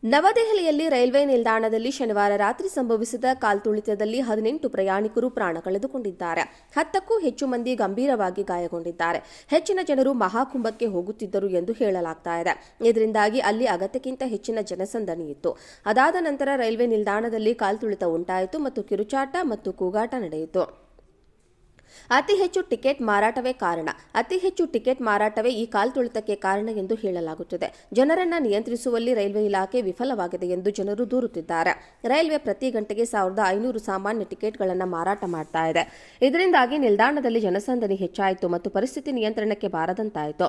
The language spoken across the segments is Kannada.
ನವದೆಹಲಿಯಲ್ಲಿ ರೈಲ್ವೆ ನಿಲ್ದಾಣದಲ್ಲಿ ಶನಿವಾರ ರಾತ್ರಿ ಸಂಭವಿಸಿದ ಕಾಲ್ತುಳಿತದಲ್ಲಿ 18 ಪ್ರಯಾಣಿಕರು ಪ್ರಾಣ ಕಳೆದುಕೊಂಡಿದ್ದಾರೆ. 10ಕ್ಕೂ ಹೆಚ್ಚು ಮಂದಿ ಗಂಭೀರವಾಗಿ ಗಾಯಗೊಂಡಿದ್ದಾರೆ. ಹೆಚ್ಚಿನ ಜನರು ಮಹಾಕುಂಭಕ್ಕೆ ಹೋಗುತ್ತಿದ್ದರು ಎಂದು ಹೇಳಲಾಗ್ತಾ ಇದೆ. ಇದರಿಂದಾಗಿ ಅಲ್ಲಿ ಅಗತ್ಯಕ್ಕಿಂತ ಹೆಚ್ಚಿನ ಜನಸಂದಣಿ ಇತ್ತು. ಅದಾದ ನಂತರ ರೈಲ್ವೆ ನಿಲ್ದಾಣದಲ್ಲಿ ಕಾಲ್ತುಳಿತ ಉಂಟಾಯಿತು ಮತ್ತು ಕಿರುಚಾಟ ಮತ್ತು ಕೂಗಾಟ ನಡೆಯಿತು. ಅತಿ ಹೆಚ್ಚು ಟಿಕೆಟ್ ಮಾರಾಟವೇ ಈ ಕಾಲ್ತುಳಿತಕ್ಕೆ ಕಾರಣ ಎಂದು ಹೇಳಲಾಗುತ್ತಿದೆ. ಜನರನ್ನ ನಿಯಂತ್ರಿಸುವಲ್ಲಿ ರೈಲ್ವೆ ಇಲಾಖೆ ವಿಫಲವಾಗಿದೆ ಎಂದು ಜನರು ದೂರುತ್ತಿದ್ದಾರೆ. ರೈಲ್ವೆ ಪ್ರತಿ ಗಂಟೆಗೆ 1500 ಸಾಮಾನ್ಯ ಟಿಕೆಟ್ಗಳನ್ನು ಮಾರಾಟ ಮಾಡ್ತಾ ಇದೆ. ಇದರಿಂದಾಗಿ ನಿಲ್ದಾಣದಲ್ಲಿ ಜನಸಂದಣಿ ಹೆಚ್ಚಾಯಿತು ಮತ್ತು ಪರಿಸ್ಥಿತಿ ನಿಯಂತ್ರಣಕ್ಕೆ ಬಾರದಂತಾಯಿತು.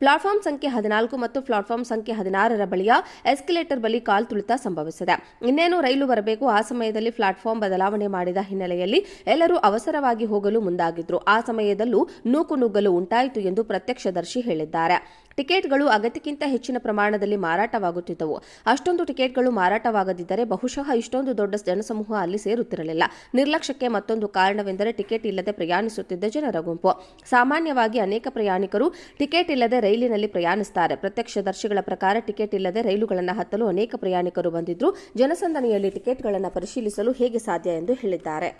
ಪ್ಲಾಟ್ಫಾರ್ಮ್ ಸಂಖ್ಯೆ 14 ಮತ್ತು ಪ್ಲಾಟ್ಫಾರ್ಮ್ ಸಂಖ್ಯೆ 16ರ ಬಳಿಯ ಎಸ್ಕಲೇಟರ್ ಬಳಿ ಕಾಲ್ತುಳಿತ ಸಂಭವಿಸಿದೆ. ಇನ್ನೇನು ರೈಲು ಬರಬೇಕು, ಆ ಸಮಯದಲ್ಲಿ ಪ್ಲಾಟ್ಫಾರ್ಮ್ ಬದಲಾವಣೆ ಮಾಡಿದ ಹಿನ್ನೆಲೆಯಲ್ಲಿ ಎಲ್ಲರೂ ಅವಸರವಾಗಿ ಹೋಗಲು ಮುಂದಾಗಿದ್ರು. ಆ ಸಮಯದಲ್ಲೂ ನೂಕುನುಗ್ಗಲು ಉಂಟಾಯಿತು ಎಂದು ಪ್ರತ್ಯಕ್ಷದರ್ಶಿ ಹೇಳಿದ್ದಾರೆ. ಟಿಕೆಟ್ಗಳು ಅಗತ್ಯಕ್ಕಿಂತ ಹೆಚ್ಚಿನ ಪ್ರಮಾಣದಲ್ಲಿ ಮಾರಾಟವಾಗುತ್ತಿದ್ದವು. ಅಷ್ಟೊಂದು ಟಿಕೆಟ್ಗಳು ಮಾರಾಟವಾಗದಿದ್ದರೆ ಬಹುಶಃ ಇಷ್ಟೊಂದು ದೊಡ್ಡ ಜನಸಮೂಹ ಅಲ್ಲಿ ಸೇರುತ್ತಿರಲಿಲ್ಲ. ನಿರ್ಲಕ್ಷ್ಯಕ್ಕೆ ಮತ್ತೊಂದು ಕಾರಣವೆಂದರೆ ಟಿಕೆಟ್ ಇಲ್ಲದೆ ಪ್ರಯಾಣಿಸುತ್ತಿದ್ದ ಜನರ ಗುಂಪು. ಸಾಮಾನ್ಯವಾಗಿ ಅನೇಕ ಪ್ರಯಾಣಿಕರು ಟಿಕೆಟ್ ಇಲ್ಲದೆ ರೈಲಿನಲ್ಲಿ ಪ್ರಯಾಣಿಸುತ್ತಾರೆ. ಪ್ರತ್ಯಕ್ಷದರ್ಶಿಗಳ ಪ್ರಕಾರ ಟಿಕೆಟ್ ಇಲ್ಲದೆ ರೈಲುಗಳನ್ನು ಹತ್ತಲು ಅನೇಕ ಪ್ರಯಾಣಿಕರು ಬಂದಿದ್ರು. ಜನಸಂದಣಿಯಲ್ಲಿ ಟಿಕೆಟ್ಗಳನ್ನು ಪರಿಶೀಲಿಸಲು ಹೇಗೆ ಸಾಧ್ಯ ಎಂದು ಹೇಳಿದ್ದಾರೆ.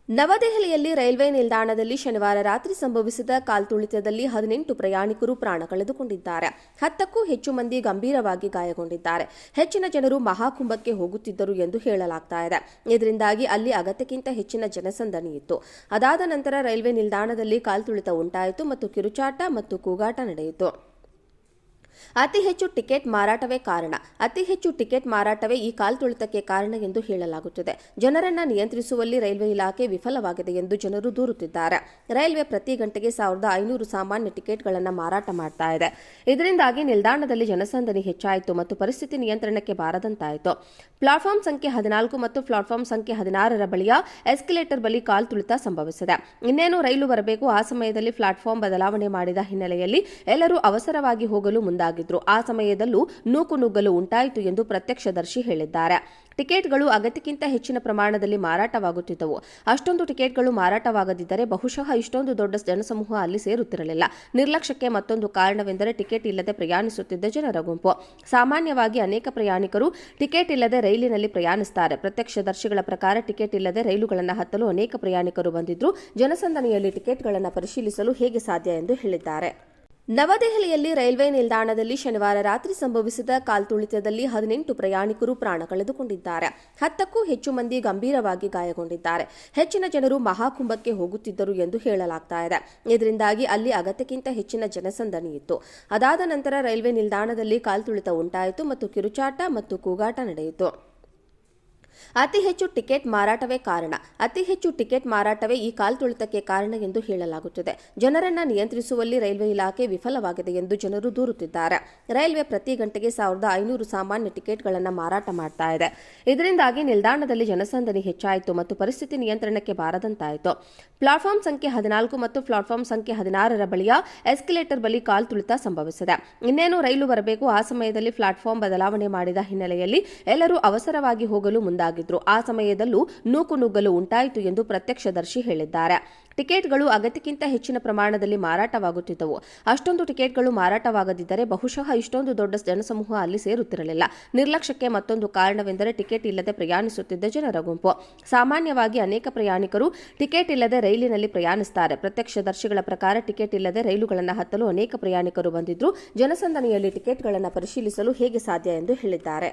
ನವದೆಹಲಿಯಲ್ಲಿ ರೈಲ್ವೆ ನಿಲ್ದಾಣದಲ್ಲಿ ಶನಿವಾರ ರಾತ್ರಿ ಸಂಭವಿಸಿದ ಕಾಲ್ತುಳಿತದಲ್ಲಿ 18 ಪ್ರಯಾಣಿಕರು ಪ್ರಾಣ ಕಳೆದುಕೊಂಡಿದ್ದಾರೆ. 10ಕ್ಕೂ ಹೆಚ್ಚು ಮಂದಿ ಗಂಭೀರವಾಗಿ ಗಾಯಗೊಂಡಿದ್ದಾರೆ. ಹೆಚ್ಚಿನ ಜನರು ಮಹಾಕುಂಭಕ್ಕೆ ಹೋಗುತ್ತಿದ್ದರು ಎಂದು ಹೇಳಲಾಗ್ತಾ ಇದೆ. ಇದರಿಂದಾಗಿ ಅಲ್ಲಿ ಅಗತ್ಯಕ್ಕಿಂತ ಹೆಚ್ಚಿನ ಜನಸಂದಣಿ ಇತ್ತು. ಅದಾದ ನಂತರ ರೈಲ್ವೆ ನಿಲ್ದಾಣದಲ್ಲಿ ಕಾಲ್ತುಳಿತ ಉಂಟಾಯಿತು ಮತ್ತು ಕಿರುಚಾಟ ಮತ್ತು ಕೂಗಾಟ ನಡೆಯಿತು. ಅತಿ ಹೆಚ್ಚು ಟಿಕೆಟ್ ಮಾರಾಟವೇ ಈ ಕಾಲ್ತುಳಿತಕ್ಕೆ ಕಾರಣ ಎಂದು ಹೇಳಲಾಗುತ್ತಿದೆ. ಜನರನ್ನ ನಿಯಂತ್ರಿಸುವಲ್ಲಿ ರೈಲ್ವೆ ಇಲಾಖೆ ವಿಫಲವಾಗಿದೆ ಎಂದು ಜನರು ದೂರುತ್ತಿದ್ದಾರೆ. ರೈಲ್ವೆ ಪ್ರತಿ ಗಂಟೆಗೆ 1500 ಸಾಮಾನ್ಯ ಟಿಕೆಟ್ಗಳನ್ನು ಮಾರಾಟ ಮಾಡ್ತಾ ಇದೆ. ಇದರಿಂದಾಗಿ ನಿಲ್ದಾಣದಲ್ಲಿ ಜನಸಂದಣಿ ಹೆಚ್ಚಾಯಿತು ಮತ್ತು ಪರಿಸ್ಥಿತಿ ನಿಯಂತ್ರಣಕ್ಕೆ ಬಾರದಂತಾಯಿತು. ಪ್ಲಾಟ್ಫಾರ್ಮ್ ಸಂಖ್ಯೆ 14 ಮತ್ತು ಪ್ಲಾಟ್ಫಾರ್ಮ್ ಸಂಖ್ಯೆ 16ರ ಬಳಿಯ ಎಸ್ಕಲೇಟರ್ ಬಳಿ ಕಾಲ್ತುಳಿತ ಸಂಭವಿಸಿದೆ. ಇನ್ನೇನು ರೈಲು ಬರಬೇಕು, ಆ ಸಮಯದಲ್ಲಿ ಪ್ಲಾಟ್ಫಾರ್ಮ್ ಬದಲಾವಣೆ ಮಾಡಿದ ಹಿನ್ನೆಲೆಯಲ್ಲಿ ಎಲ್ಲರೂ ಅವಸರವಾಗಿ ಹೋಗಲು ಮುಂದಾಗಿದ್ರು. ಆ ಸಮಯದಲ್ಲೂ ನೂಕುನುಗ್ಗಲು ಉಂಟಾಯಿತು ಎಂದು ಪ್ರತ್ಯಕ್ಷದರ್ಶಿ ಹೇಳಿದ್ದಾರೆ. ಟಿಕೆಟ್ಗಳು ಅಗತ್ಯಕ್ಕಿಂತ ಹೆಚ್ಚಿನ ಪ್ರಮಾಣದಲ್ಲಿ ಮಾರಾಟವಾಗುತ್ತಿದ್ದವು. ಅಷ್ಟೊಂದು ಟಿಕೆಟ್ಗಳು ಮಾರಾಟವಾಗದಿದ್ದರೆ ಬಹುಶಃ ಇಷ್ಟೊಂದು ದೊಡ್ಡ ಜನಸಮೂಹ ಅಲ್ಲಿ ಸೇರುತ್ತಿರಲಿಲ್ಲ. ನಿರ್ಲಕ್ಷ್ಯಕ್ಕೆ ಮತ್ತೊಂದು ಕಾರಣವೆಂದರೆ ಟಿಕೆಟ್ ಇಲ್ಲದೆ ಪ್ರಯಾಣಿಸುತ್ತಿದ್ದ ಜನರ ಗುಂಪು. ಸಾಮಾನ್ಯವಾಗಿ ಅನೇಕ ಪ್ರಯಾಣಿಕರು ಟಿಕೆಟ್ ಇಲ್ಲದೆ ರೈಲಿನಲ್ಲಿ ಪ್ರಯಾಣಿಸುತ್ತಾರೆ. ಪ್ರತ್ಯಕ್ಷದರ್ಶಿಗಳ ಪ್ರಕಾರ ಟಿಕೆಟ್ ಇಲ್ಲದೆ ರೈಲುಗಳನ್ನು ಹತ್ತಲು ಅನೇಕ ಪ್ರಯಾಣಿಕರು ಬಂದಿದ್ರು. ಜನಸಂದಣಿಯಲ್ಲಿ ಟಿಕೆಟ್ಗಳನ್ನು ಪರಿಶೀಲಿಸಲು ಹೇಗೆ ಸಾಧ್ಯ ಎಂದು ಹೇಳಿದ್ದಾರೆ. ನವದೆಹಲಿಯಲ್ಲಿ ರೈಲ್ವೆ ನಿಲ್ದಾಣದಲ್ಲಿ ಶನಿವಾರ ರಾತ್ರಿ ಸಂಭವಿಸಿದ ಕಾಲ್ತುಳಿತದಲ್ಲಿ 18 ಪ್ರಯಾಣಿಕರು ಪ್ರಾಣ ಕಳೆದುಕೊಂಡಿದ್ದಾರೆ. 10ಕ್ಕೂ ಹೆಚ್ಚು ಮಂದಿ ಗಂಭೀರವಾಗಿ ಗಾಯಗೊಂಡಿದ್ದಾರೆ. ಹೆಚ್ಚಿನ ಜನರು ಮಹಾಕುಂಭಕ್ಕೆ ಹೋಗುತ್ತಿದ್ದರು ಎಂದು ಹೇಳಲಾಗ್ತಾ ಇದೆ. ಇದರಿಂದಾಗಿ ಅಲ್ಲಿ ಅಗತ್ಯಕ್ಕಿಂತ ಹೆಚ್ಚಿನ ಜನಸಂದಣಿ ಇತ್ತು. ಅದಾದ ನಂತರ ರೈಲ್ವೆ ನಿಲ್ದಾಣದಲ್ಲಿ ಕಾಲ್ತುಳಿತ ಉಂಟಾಯಿತು ಮತ್ತು ಕಿರುಚಾಟ ಮತ್ತು ಕೂಗಾಟ ನಡೆಯಿತು. ಅತಿ ಹೆಚ್ಚು ಟಿಕೆಟ್ ಮಾರಾಟವೇ ಈ ಕಾಲ್ತುಳಿತಕ್ಕೆ ಕಾರಣ ಎಂದು ಹೇಳಲಾಗುತ್ತಿದೆ. ಜನರನ್ನ ನಿಯಂತ್ರಿಸುವಲ್ಲಿ ರೈಲ್ವೆ ಇಲಾಖೆ ವಿಫಲವಾಗಿದೆ ಎಂದು ಜನರು ದೂರುತ್ತಿದ್ದಾರೆ. ರೈಲ್ವೆ ಪ್ರತಿ ಗಂಟೆಗೆ 1500 ಸಾಮಾನ್ಯ ಟಿಕೆಟ್ಗಳನ್ನು ಮಾರಾಟ ಮಾಡ್ತಾ ಇದೆ. ಇದರಿಂದಾಗಿ ನಿಲ್ದಾಣದಲ್ಲಿ ಜನಸಂದಣಿ ಹೆಚ್ಚಾಯಿತು ಮತ್ತು ಪರಿಸ್ಥಿತಿ ನಿಯಂತ್ರಣಕ್ಕೆ ಬಾರದಂತಾಯಿತು. ಪ್ಲಾಟ್ಫಾರ್ಮ್ ಸಂಖ್ಯೆ 14 ಮತ್ತು ಪ್ಲಾಟ್ಫಾರ್ಮ್ ಸಂಖ್ಯೆ 16ರ ಬಳಿಯ ಎಸ್ಕಲೇಟರ್ ಬಳಿ ಕಾಲ್ತುಳಿತ ಸಂಭವಿಸಿದೆ. ಇನ್ನೇನು ರೈಲು ಬರಬೇಕು, ಆ ಸಮಯದಲ್ಲಿ ಪ್ಲಾಟ್ಫಾರ್ಮ್ ಬದಲಾವಣೆ ಮಾಡಿದ ಹಿನ್ನೆಲೆಯಲ್ಲಿ ಎಲ್ಲರೂ ಅವಸರವಾಗಿ ಹೋಗಲು ಮುಂದಾಗಿದ್ರು. ಆ ಸಮಯದಲ್ಲೂ ನೂಕುನುಗ್ಗಲು ಉಂಟಾಯಿತು ಎಂದು ಪ್ರತ್ಯಕ್ಷದರ್ಶಿ ಹೇಳಿದ್ದಾರೆ. ಟಿಕೆಟ್ಗಳು ಅಗತ್ಯಕ್ಕಿಂತ ಹೆಚ್ಚಿನ ಪ್ರಮಾಣದಲ್ಲಿ ಮಾರಾಟವಾಗುತ್ತಿದ್ದವು. ಅಷ್ಟೊಂದು ಟಿಕೆಟ್ಗಳು ಮಾರಾಟವಾಗದಿದ್ದರೆ ಬಹುಶಃ ಇಷ್ಟೊಂದು ದೊಡ್ಡ ಜನಸಮೂಹ ಅಲ್ಲಿ ಸೇರುತ್ತಿರಲಿಲ್ಲ. ನಿರ್ಲಕ್ಷ್ಯಕ್ಕೆ ಮತ್ತೊಂದು ಕಾರಣವೆಂದರೆ ಟಿಕೆಟ್ ಇಲ್ಲದೆ ಪ್ರಯಾಣಿಸುತ್ತಿದ್ದ ಜನರ ಗುಂಪು. ಸಾಮಾನ್ಯವಾಗಿ ಅನೇಕ ಪ್ರಯಾಣಿಕರು ಟಿಕೆಟ್ ಇಲ್ಲದೆ ರೈಲಿನಲ್ಲಿ ಪ್ರಯಾಣಿಸುತ್ತಾರೆ. ಪ್ರತ್ಯಕ್ಷದರ್ಶಿಗಳ ಪ್ರಕಾರ ಟಿಕೆಟ್ ಇಲ್ಲದೆ ರೈಲುಗಳನ್ನು ಹತ್ತಲು ಅನೇಕ ಪ್ರಯಾಣಿಕರು ಬಂದಿದ್ರು. ಜನಸಂದಣಿಯಲ್ಲಿ ಟಿಕೆಟ್ಗಳನ್ನು ಪರಿಶೀಲಿಸಲು ಹೇಗೆ ಸಾಧ್ಯ ಎಂದು ಹೇಳಿದ್ದಾರೆ.